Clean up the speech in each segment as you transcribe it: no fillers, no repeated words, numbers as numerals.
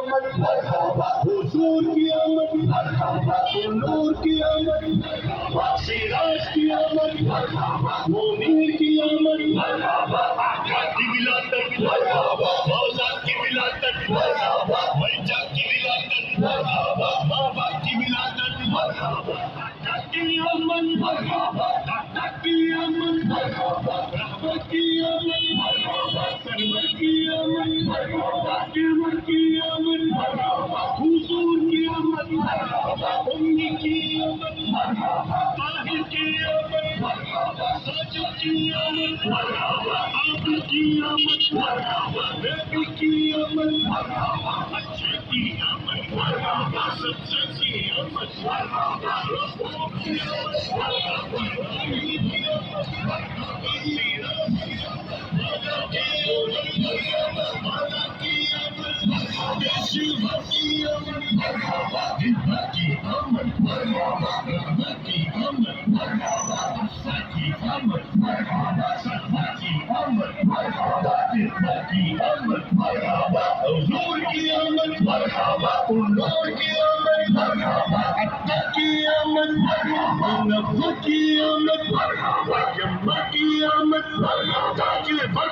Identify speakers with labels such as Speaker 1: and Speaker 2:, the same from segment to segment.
Speaker 1: आमद, हुजूर की आमद, नूर की आमद, सिराज की आमद, मुनीर की आमद, आका की विलादत, मौला की विलादत, मर्जा की विलादत, बाबा की विलादत, आका की आमद, दादा की आमद, रहमत की आमद, सरवर की आमद, किमत की आमद, हुजूर की आमद, उम्मी की आमद, ताहिर की आमद, साजिद की आमद, आबिद की आमद, नबी की आमद, अच्छे की आमद, सबसे की आमद, रसूल की आमद, नबी की आमद, सीरत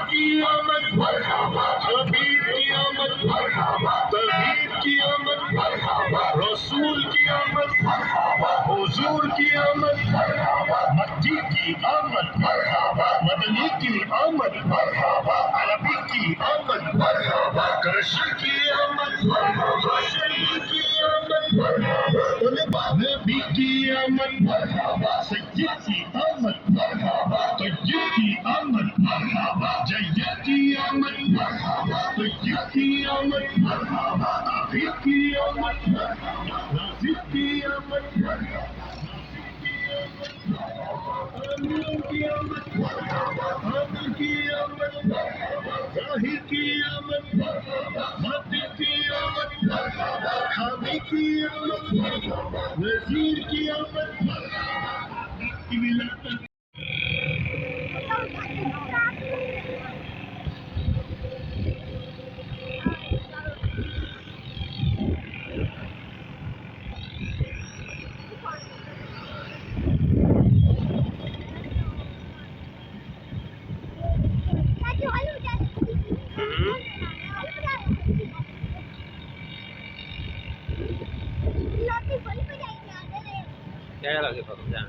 Speaker 1: की रसूल की आमद, हुजूर की आमद, मक्की की आमद, मदनी की आमद, अरबी की आमद, करशी की आमद, बशरी की आमद, नबी की आमद, सय्यद की आमद, तय्यब की आमद, जय्यद की आमद, तय्यब की आमद, आबिद की आमद, नाज़िर की आमद, आमीर की आमद, आमिर की आमद, ज़ाहिर की आमद, बातिन की आमद, हामी की आमद, नज़ीर की आमद, की विलादत।
Speaker 2: क्या लगे फोटो जान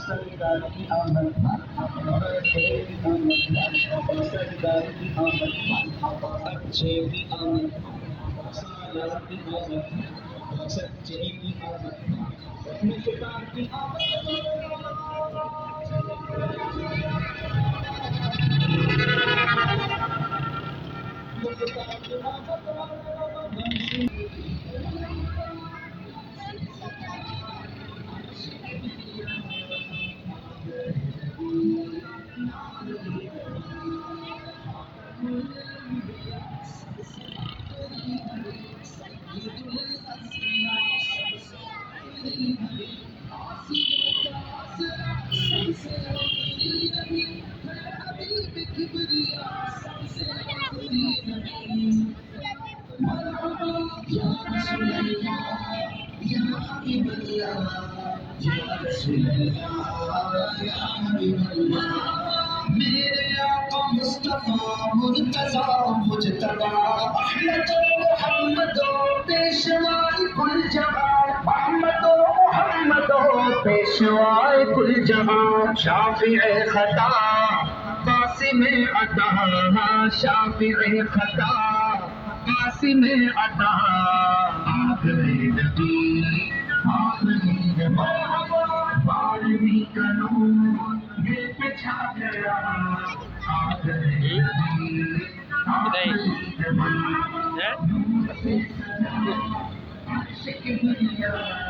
Speaker 1: सरदार की आमद, सरदार की आमद, अच्छे की आमद, सालार की आमद, सच्चे की आमद, मुख्तार की मेरे आका मुस्तफा मुर्तजा मुजतबा अहमद मोहम्मद पेशवाई कुल जहां अहमद मोहम्मद पेशवाई कुल जहां शाफिए खता कासिम अता शाफिए खता कासिम अता आखिरी नबी आखिरी मरहबा बारहवीं कानून ये पिछा गया आखिरी नबी आखिरी
Speaker 2: Đây.
Speaker 1: जमाना
Speaker 2: Đấy.
Speaker 1: आशिक दुनिया